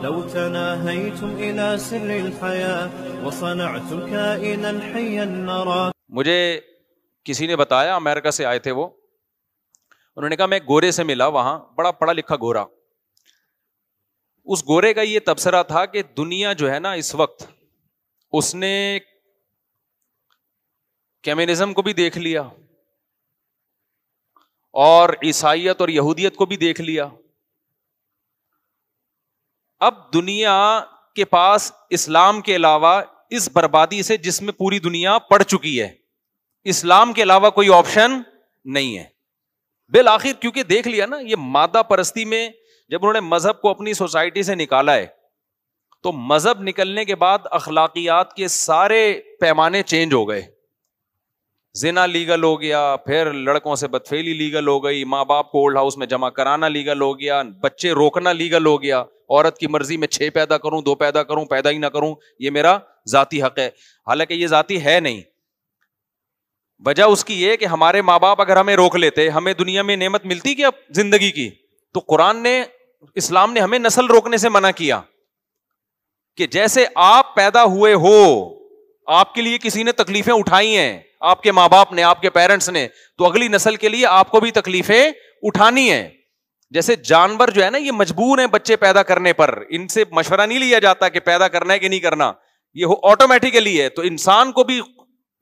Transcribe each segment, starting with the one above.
لو تناهيتم إلى سر الحياة وصنعتم كائنا حيا نرى. مجھے کسی نے بتایا، امریکہ سے آئے تھے وہ، انہوں نے کہا میں ایک گورے سے ملا وہاں، بڑا پڑھا لکھا گورا. اس گورے کا یہ تبصرہ تھا کہ دنیا جو ہے نا اس وقت، اس نے کمیونزم کو بھی دیکھ لیا اور عیسائیت اور یہودیت کو بھی دیکھ لیا. اب دنیا کے پاس اسلام کے علاوہ اس بربادی سے جس میں پوری دنیا پڑ چکی ہے، اسلام کے علاوہ کوئی آپشن نہیں ہے. بالآخر کیونکہ دیکھ لیا نا، یہ مادہ پرستی میں جب انہوں نے مذہب کو اپنی سوسائٹی سے نکالا ہے، تو مذہب نکلنے کے بعد اخلاقیات کے سارے پیمانے چینج ہو گئے. زنا لیگل ہو گیا، پھر لڑکوں سے بدفعلی لیگل ہو گئی، ماں باپ کو اولڈ ہاؤس میں جمع کرانا لیگل ہو گیا، بچے روکنا لیگل ہو گیا. عورت کی مرضی میں 6 پیدا کروں 2 پیدا کروں، پیدا ہی نہ کروں، یہ میرا ذاتی حق ہے. حالانکہ یہ ذاتی ہے نہیں. وجہ اس کی یہ کہ ہمارے ماں باپ اگر ہمیں روک لیتے، ہمیں دنیا میں نعمت ملتی کیا زندگی کی؟ تو قرآن نے، اسلام نے ہمیں نسل روکنے سے منع کیا کہ جیسے آپ پیدا ہوئے ہو، آپ کے لیے کسی نے تکلیفیں اٹھائی ہیں، آپ کے ماں باپ نے، آپ کے پیرنٹس نے، تو اگلی نسل کے لیے آپ کو بھی تکلیفیں اٹھانی ہیں. جیسے جانور جو ہے نا، یہ مجبور ہیں بچے پیدا کرنے پر، ان سے مشورہ نہیں لیا جاتا کہ پیدا کرنا ہے کہ نہیں کرنا، یہ آٹومیٹیکلی ہے. تو انسان کو بھی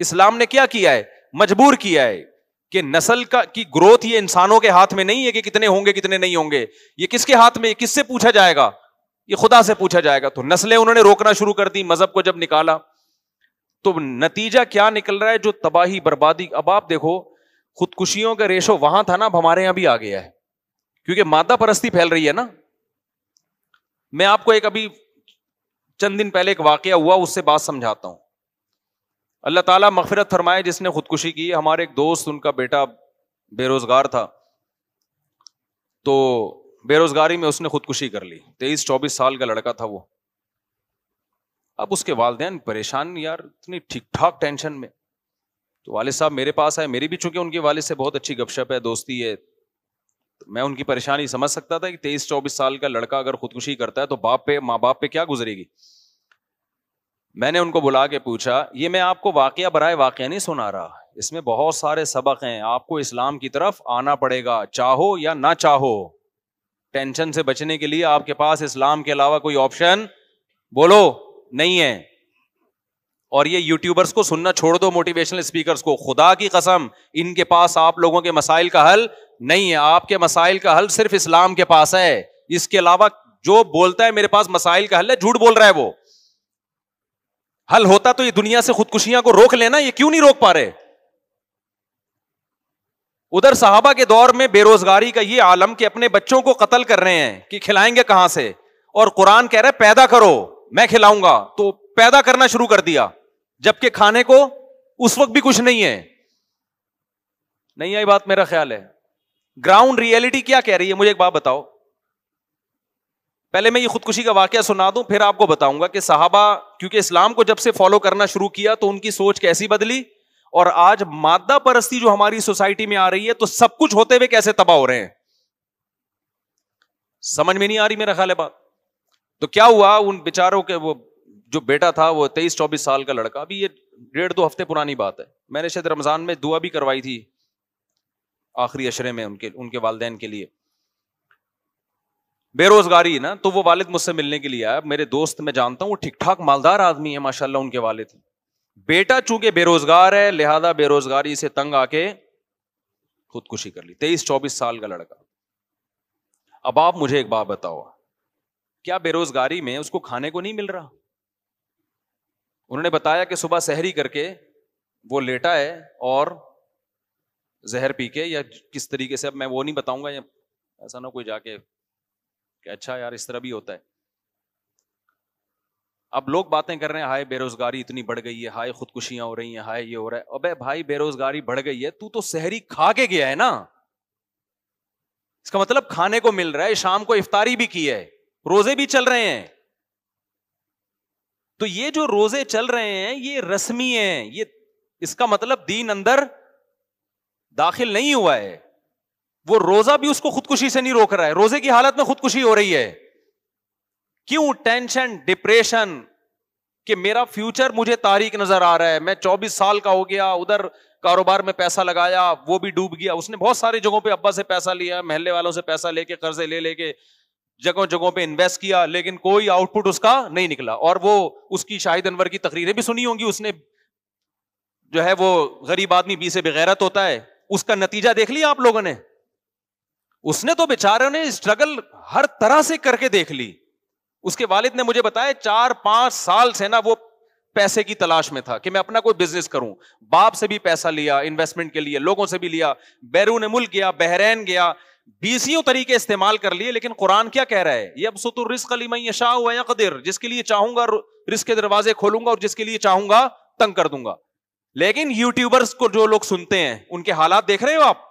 اسلام نے کیا کیا ہے؟ مجبور کیا ہے کہ نسل کی گروتھ یہ انسانوں کے ہاتھ میں نہیں ہے کہ کتنے ہوں گے کتنے نہیں ہوں گے. یہ کس کے ہاتھ میں، کس سے پوچھا جائے گا؟ یہ خدا سے پوچھا جائے گا. تو نسلیں انہوں نے روکنا شروع کر دی مذہب کو جب نکالا. تو نتیجہ کیا نکل رہا ہے؟ جو تباہی بربادی. اب آپ دیکھو خودکشیوں کا ریشو وہاں تھا نا، اب ہمارے یہاں بھی آ گیا ہے، کیونکہ مادہ پرستی پھیل رہی ہے نا. میں آپ کو ایک ابھی چند دن پہلے ایک واقعہ ہوا، اس سے بات سمجھاتا ہوں. اللہ تعالیٰ مغفرت فرمائے جس نے خودکشی کی. ہمارے ایک دوست، ان کا بیٹا بے روزگار تھا، تو بے روزگاری میں اس نے خودکشی کر لی. 23-24 سال کا لڑکا تھا وہ. اب اس کے والدین پریشان، یار اتنی ٹھیک ٹھاک ٹینشن میں. تو والد صاحب میرے پاس آئے، میری بھی چونکہ ان کے والد سے بہت اچھی گپ شپ ہے، دوستی ہے، تو میں ان کی پریشانی سمجھ سکتا تھا کہ 23-24 سال کا لڑکا اگر خودکشی کرتا ہے تو باپ پہ، ماں باپ پہ کیا گزرے گی. میں نے ان کو بلا کے پوچھا، یہ میں آپ کو واقعہ برائے واقعہ نہیں سنا رہا، اس میں بہت سارے سبق ہیں، آپ کو اسلام کی طرف آنا پڑے گا چاہو یا نہ چاہو. ٹینشن سے بچنے کے لیے آپ کے پاس اسلام کے علاوہ کوئی آپشن بولو نہیں ہے. اور یہ یوٹیوبرز کو سننا چھوڑ دو، موٹیویشنل اسپیکرز کو، خدا کی قسم ان کے پاس آپ لوگوں کے مسائل کا حل نہیں ہے. آپ کے مسائل کا حل صرف اسلام کے پاس ہے. اس کے علاوہ جو بولتا ہے میرے پاس مسائل کا حل ہے، جھوٹ بول رہا ہے. وہ حل ہوتا تو یہ دنیا سے خودکشیاں کو روک لینا، یہ کیوں نہیں روک پا رہے؟ ادھر صحابہ کے دور میں بے روزگاری کا یہ عالم کہ اپنے بچوں کو قتل کر رہے ہیں کہ کھلائیں گے کہاں سے، اور قرآن کہہ رہا ہے پیدا کرو میں کھلاؤں گا. تو پیدا کرنا شروع کر دیا، جبکہ کھانے کو اس وقت بھی کچھ نہیں ہے. نہیں آئی بات؟ میرا خیال ہے گراؤنڈ ریئلٹی کیا کہہ رہی ہے. مجھے ایک بات بتاؤ، پہلے میں یہ خودکشی کا واقعہ سنا دوں، پھر آپ کو بتاؤں گا کہ صحابہ کیونکہ اسلام کو جب سے فالو کرنا شروع کیا تو ان کی سوچ کیسی بدلی، اور آج مادہ پرستی جو ہماری سوسائٹی میں آ رہی ہے تو سب کچھ ہوتے ہوئے کیسے تباہ ہو رہے ہیں. سمجھ میں نہیں آ رہی میرا خیال ہے بات. تو کیا ہوا ان بیچاروں کے، وہ جو بیٹا تھا وہ 23-24 سال کا لڑکا، ابھی یہ 1.5-2 ہفتے پرانی بات ہے. میں نے شاید رمضان میں دعا بھی کروائی تھی آخری عشرے میں ان کے والدین کے لیے. بے روزگاری نا، تو وہ والد مجھ سے ملنے کے لیے آیا. میرے دوست میں جانتا ہوں، وہ ٹھیک ٹھاک مالدار آدمی ہے ماشاءاللہ ان کے والد. بیٹا چونکہ بے روزگار ہے لہذا بے روزگاری سے تنگ آ کے خودکشی کر لی. 23-24 سال کا لڑکا. اب آپ مجھے ایک بات بتاؤ، کیا بے روزگاری میں اس کو کھانے کو نہیں مل رہا؟ انہوں نے بتایا کہ صبح سحری کر کے وہ لیٹا ہے اور زہر پی کے، یا کس طریقے سے، اب میں وہ نہیں بتاؤں گا، یا ایسا نہ کوئی جا کے کہ اچھا یار اس طرح بھی ہوتا ہے. اب لوگ باتیں کر رہے ہیں، ہائے بے روزگاری اتنی بڑھ گئی ہے، ہائے خودکشیاں ہو رہی ہیں، ہائے یہ ہو رہا ہے. ابے بھائی بے روزگاری بڑھ گئی ہے، تو سحری کھا کے گیا ہے نا، اس کا مطلب کھانے کو مل رہا ہے، شام کو افطاری بھی کی ہے، روزے بھی چل رہے ہیں. تو یہ جو روزے چل رہے ہیں یہ رسمی ہیں، یہ اس کا مطلب دین اندر داخل نہیں ہوا ہے. وہ روزہ بھی اس کو خودکشی سے نہیں روک رہا ہے، روزے کی حالت میں خودکشی ہو رہی ہے. کیوں ٹینشن ڈپریشن کہ میرا فیوچر مجھے تاریک نظر آ رہا ہے, میں 24 سال کا ہو گیا, ادھر کاروبار میں پیسہ لگایا وہ بھی ڈوب گیا. اس نے بہت ساری جگہوں پہ ابا سے پیسہ لیا, محلے والوں سے پیسہ لے کے, قرضے لے کے جگہوں جگہوں پہ انویسٹ کیا, لیکن کوئی آؤٹ پٹ اس کا نہیں نکلا. اور وہ اس کی شاہد انور کی تقریریں بھی سنی ہوں گی, اس نے جو ہے وہ غریب آدمی بی سے بغیرت ہوتا ہے, اس کا نتیجہ دیکھ لیا آپ لوگوں نے. اس نے تو بیچاروں نے اسٹرگل ہر طرح سے کر کے دیکھ لی. اس کے والد نے مجھے بتایا 4-5 سال سے نا وہ پیسے کی تلاش میں تھا کہ میں اپنا کوئی بزنس کروں. باپ سے بھی پیسہ لیا انویسٹمنٹ کے لیے, لوگوں سے بھی لیا, بیرون ملک گیا, بحرین گیا, 20 طریقے استعمال کر لیے. لیکن قرآن کیا کہہ رہا ہے, یبسط الرزق لمن یشاء ویقدر, جس کے لیے چاہوں گا رزق کے دروازے کھولوں گا اور جس کے لیے چاہوں گا تنگ کر دوں گا. لیکن یوٹیوبرز کو جو لوگ سنتے ہیں ان کے حالات دیکھ رہے ہو آپ,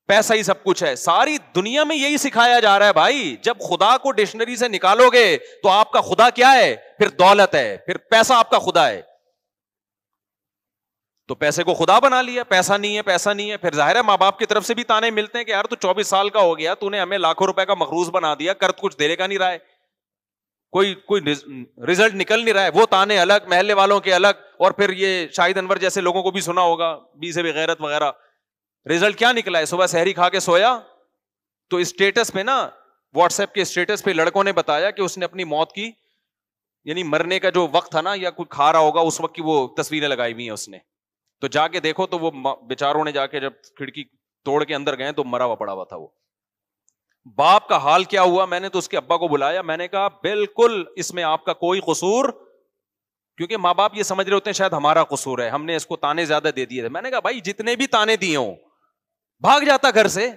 پیسہ ہی سب کچھ ہے. ساری دنیا میں یہی سکھایا جا رہا ہے بھائی. جب خدا کو ڈکشنری سے نکالو گے تو آپ کا خدا کیا ہے, پھر دولت ہے, پھر پیسہ آپ کا خدا ہے. تو پیسے کو خدا بنا لیا, پیسہ نہیں ہے, پیسہ نہیں ہے. پھر ظاہر ہے ماں باپ کی طرف سے بھی تانے ملتے ہیں کہ یار تو 24 سال کا ہو گیا, تو نے ہمیں لاکھوں روپے کا مقروض بنا دیا, کر کچھ دینے کا نہیں رہا ہے, کوئی رزلٹ نکل نہیں رہا ہے. وہ تانے الگ, محلے والوں کے الگ, اور پھر یہ شاہد انور جیسے لوگوں کو بھی سنا ہوگا, بی سے بغیرت وغیرہ. رزلٹ کیا نکلا ہے, صبح سحری کھا کے سویا تو اسٹیٹس پہ نا, واٹس ایپ کے اسٹیٹس پہ لڑکوں نے بتایا کہ اس نے اپنی موت کی, یعنی مرنے کا جو وقت تھا نا یا کوئی کھا رہا ہوگا اس وقت کی وہ تصویریں لگائی ہوئی ہیں اس نے. تو جا کے دیکھو تو وہ بیچاروں نے جا کے جب کھڑکی توڑ کے اندر گئے تو مرا ہوا پڑا ہوا تھا وہ. باپ کا حال کیا ہوا, میں نے تو اس کے ابا کو بلایا, میں نے کہا بالکل اس میں آپ کا کوئی قصور, کیونکہ ماں باپ یہ سمجھ رہے ہوتے ہیں شاید ہمارا قصور ہے, ہم نے اس کو تانے زیادہ دے دیے تھے. میں نے کہا بھائی جتنے بھی تانے دیے ہوں, بھاگ جاتا گھر سے,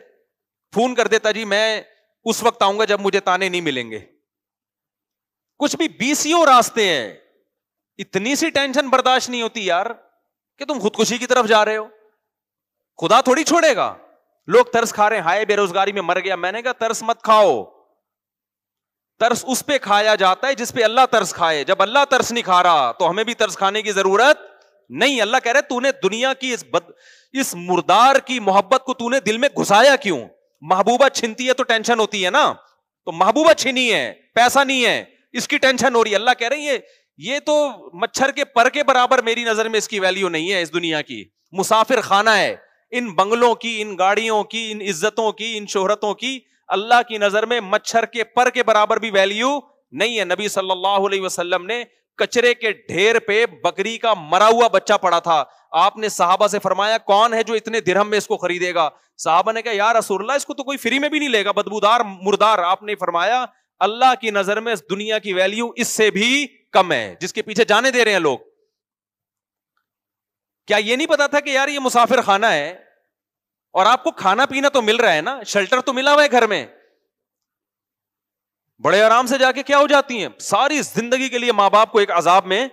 فون کر دیتا جی میں اس وقت آؤں گا جب مجھے تانے نہیں ملیں گے. کچھ بھی 20 راستے ہیں, اتنی سی ٹینشن برداشت نہیں ہوتی یار کہ تم خودکشی کی طرف جا رہے ہو. خدا تھوڑی چھوڑے گا. لوگ ترس کھا رہے ہیں, ہائے بے روزگاری میں مر گیا. میں نے کہا ترس مت کھاؤ, ترس اس پہ کھایا جاتا ہے جس پہ اللہ ترس کھائے. جب اللہ ترس نہیں کھا رہا تو ہمیں بھی ترس کھانے کی ضرورت نہیں. اللہ کہہ رہے تو نے دنیا کی اس مردار کی محبت کو تو نے دل میں گھسایا کیوں؟ محبوبہ چھنتی ہے تو ٹینشن ہوتی ہے نا, تو محبوبہ چھنی ہے, پیسہ نہیں ہے, اس کی ٹینشن ہو رہی ہے. اللہ کہہ رہے ہیں یہ تو مچھر کے پر کے برابر میری نظر میں اس کی ویلیو نہیں ہے. اس دنیا کی مسافر خانہ ہے. ان بنگلوں کی, ان گاڑیوں کی, ان عزتوں کی, ان شہرتوں کی اللہ کی نظر میں مچھر کے پر کے برابر بھی ویلیو نہیں ہے. نبی صلی اللہ علیہ وسلم نے کچرے کے ڈھیر پہ بکری کا مرا ہوا بچہ پڑا تھا. آپ نے صحابہ سے فرمایا کون ہے جو اتنے درہم میں اس کو خریدے گا؟ صحابہ نے کہا یا رسول اللہ اس کو تو کوئی فری میں بھی نہیں لے گا, بدبودار مردار. آپ نے فرمایا اللہ کی نظر میں اس دنیا کی ویلیو اس سے بھی کم ہے جس کے پیچھے جانے دے رہے ہیں لوگ. کیا یہ نہیں پتا تھا کہ یار یہ مسافر خانہ ہے اور آپ کو کھانا پینا تو مل رہا ہے نا, شیلٹر تو ملا ہوا ہے گھر میں, بڑے آرام سے جا کے کیا ہو جاتی ہیں, ساری زندگی کے لیے ماں باپ کو ایک عذاب میں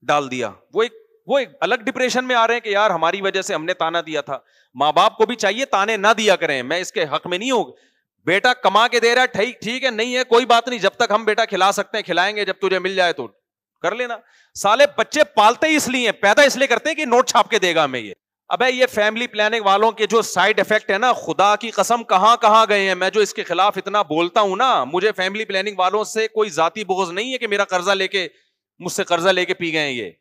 ڈال دیا. وہ ایک الگ ڈپریشن میں آ رہے ہیں کہ یار ہماری وجہ سے ہم نے تانا دیا تھا. ماں باپ کو بھی چاہیے تانے نہ دیا کریں, میں اس کے حق میں نہیں ہوں. بیٹا کما کے دے رہا ہے ٹھیک ہے, نہیں ہے کوئی بات نہیں, جب تک ہم بیٹا کھلا سکتے ہیں کھلائیں گے, جب تجھے مل جائے تو کر لینا. سالے بچے پالتے ہی اس لیے, پیدا اس لیے کرتے ہیں کہ نوٹ چھاپ کے دے گا ہمیں یہ. ابے یہ فیملی پلاننگ والوں کے جو سائیڈ افیکٹ ہے نا, خدا کی قسم کہاں کہاں گئے ہیں. میں جو اس کے خلاف اتنا بولتا ہوں نا, مجھے فیملی پلاننگ والوں سے کوئی ذاتی بغض نہیں ہے کہ میرا قرضہ لے کے مجھ سے قرضہ لے کے پی گئے ہیں.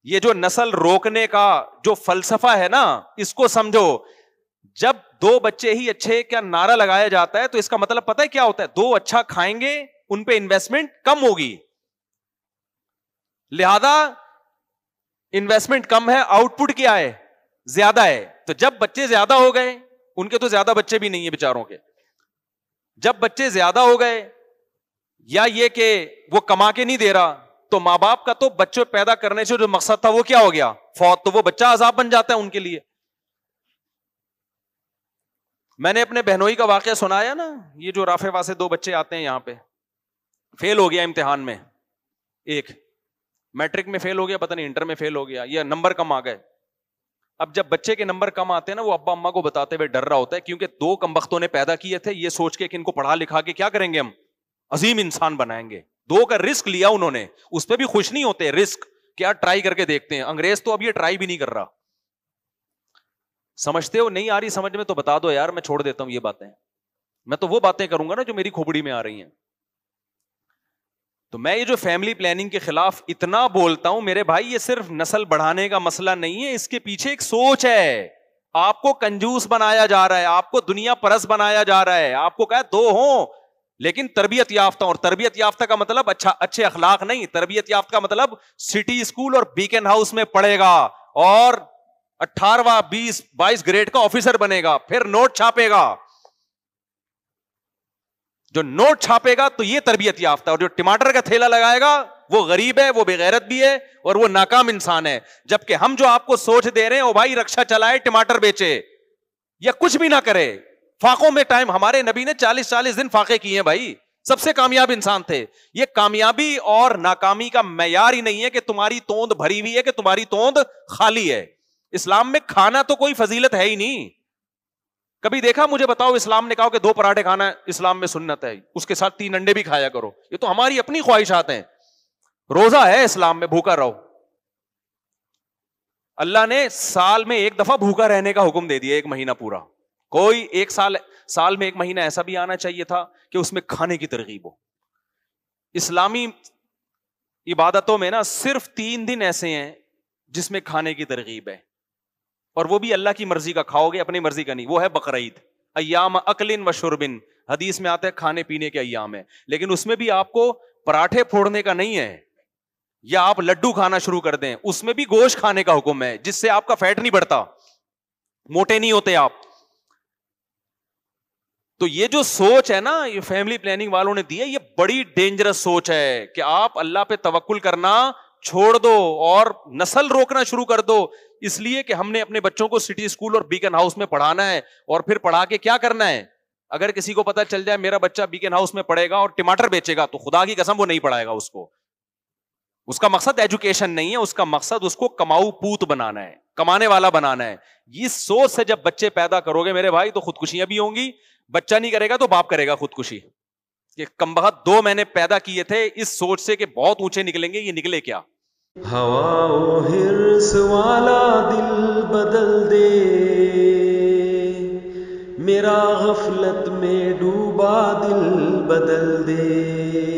یہ جو نسل روکنے کا جو فلسفہ ہے نا, اس کو سمجھو. جب 2 بچے ہی اچھے کا نعرہ لگایا جاتا ہے تو اس کا مطلب پتہ ہے کیا ہوتا ہے؟ 2 اچھا کھائیں گے, ان پہ انویسٹمنٹ کم ہوگی, لہذا انویسٹمنٹ کم ہے, آؤٹ پٹ کیا ہے؟ زیادہ ہے. تو جب بچے زیادہ ہو گئے, ان کے تو زیادہ بچے بھی نہیں ہیں بیچاروں کے, جب بچے زیادہ ہو گئے یا یہ کہ وہ کما کے نہیں دے رہا, تو ماں باپ کا تو بچوں پیدا کرنے سے جو مقصد تھا وہ کیا ہو گیا؟ فوت. تو وہ بچہ عذاب بن جاتا ہے ان کے لیے. میں نے اپنے بہنوئی کا واقعہ سنایا نا, یہ جو رافع سے 2 بچے آتے ہیں یہاں پہ, فیل ہو گیا امتحان میں, ایک میٹرک میں فیل ہو گیا, پتہ نہیں انٹر میں فیل ہو گیا, یا نمبر کم آ گئے. اب جب بچے کے نمبر کم آتے ہیں نا, وہ ابا اماں کو بتاتے ہوئے ڈر رہا ہوتا ہے, کیونکہ 2 کمبختوں نے پیدا کیے تھے یہ سوچ کے کہ ان کو پڑھا لکھا کے کیا کریں گے, ہم عظیم انسان بنائیں گے. 2 کا رسک لیا انہوں نے, اس پہ بھی خوش نہیں ہوتے. رسک کیا, ٹرائی کر کے دیکھتے ہیں. انگریز تو اب یہ ٹرائی بھی نہیں کر رہا. سمجھتے ہو نہیں آ رہی سمجھ میں تو بتا دو یار, میں چھوڑ دیتا ہوں یہ باتیں. میں تو وہ باتیں کروں گا نا جو میری کھوپڑی میں آ رہی ہیں. تو میں یہ جو فیملی پلاننگ کے خلاف اتنا بولتا ہوں میرے بھائی، یہ صرف نسل بڑھانے کا مسئلہ نہیں ہے، اس کے پیچھے ایک سوچ ہے. آپ کو کنجوس بنایا جا رہا ہے، آپ کو دنیا پرست بنایا جا رہا ہے، آپ کو کہا دو ہوں لیکن تربیت یافتہ. اور تربیت یافتہ کا مطلب اچھے اخلاق نہیں، تربیت یافتہ کا مطلب سٹی اسکول اور بیکن ہاؤس میں پڑھے گا اور 18واں 22 گریڈ کا آفیسر بنے گا، پھر نوٹ چھاپے گا. جو نوٹ چھاپے گا تو یہ تربیت یافتہ، اور جو ٹماٹر کا تھیلا لگائے گا وہ غریب ہے، وہ بے غیرت بھی ہے اور وہ ناکام انسان ہے. جبکہ ہم جو آپ کو سوچ دے رہے ہیں، او بھائی رکشا چلائے، ٹماٹر بیچے یا کچھ بھی نہ کرے. فاقوں میں ٹائم، ہمارے نبی نے 40 دن فاقے کیے ہیں بھائی، سب سے کامیاب انسان تھے. یہ کامیابی اور ناکامی کا معیار ہی نہیں ہے کہ تمہاری توند بھری ہوئی ہے کہ تمہاری توند خالی ہے. اسلام میں کھانا تو کوئی فضیلت ہے ہی نہیں. کبھی دیکھا مجھے بتاؤ اسلام نے کہا کہ 2 پراٹھے کھانا اسلام میں سنت ہے، اس کے ساتھ 3 انڈے بھی کھایا کرو؟ یہ تو ہماری اپنی خواہشات ہیں. روزہ ہے اسلام میں، بھوکا رہو. اللہ نے سال میں 1 دفعہ بھوکا رہنے کا حکم دے دیا، 1 مہینہ پورا. کوئی ایک سال میں 1 مہینہ ایسا بھی آنا چاہیے تھا کہ اس میں کھانے کی ترغیب ہو. اسلامی عبادتوں میں نا صرف 3 دن ایسے ہیں جس میں کھانے کی ترغیب ہے، اور وہ بھی اللہ کی مرضی کا کھاؤ گے، اپنی مرضی کا نہیں. وہ ہے بقرعید، ایام اکل و شرب، حدیث میں آتا ہے کھانے پینے کے ایام ہے. لیکن اس میں بھی آپ کو پراٹھے پھوڑنے کا نہیں ہے یا آپ لڈو کھانا شروع کر دیں، اس میں بھی گوشت کھانے کا حکم ہے جس سے آپ کا فیٹ نہیں بڑھتا، موٹے نہیں ہوتے آپ. تو یہ جو سوچ ہے نا، یہ فیملی پلاننگ والوں نے دی ہے، یہ بڑی ڈینجرس سوچ ہے کہ آپ اللہ پہ توکل کرنا چھوڑ دو اور نسل روکنا شروع کر دو، اس لیے کہ ہم نے اپنے بچوں کو سٹی اسکول اور بیکن ہاؤس میں پڑھانا ہے. اور پھر پڑھا کے کیا کرنا ہے؟ اگر کسی کو پتا چل جائے میرا بچہ بیکن ہاؤس میں پڑھے گا اور ٹماٹر بیچے گا، تو خدا کی قسم وہ نہیں پڑھائے گا اس کو. اس کا مقصد ایجوکیشن نہیں ہے، اس کا مقصد اس کو کماؤ پوت بنانا ہے، کمانے والا بنانا ہے. اس سوچ سے جب بچے پیدا کرو گے میرے بھائی تو خودکشیاں بھی ہوں گی. بچہ نہیں کرے گا تو باپ کرے گا خودکشی کہ کمبخت 2 میں نے پیدا کیے تھے، اس سوچ سے کہ بہت اونچے نکلیں گے، یہ نکلے کیا. ہوا و حرص والا دل بدل دے، میرا غفلت میں ڈوبا دل بدل دے.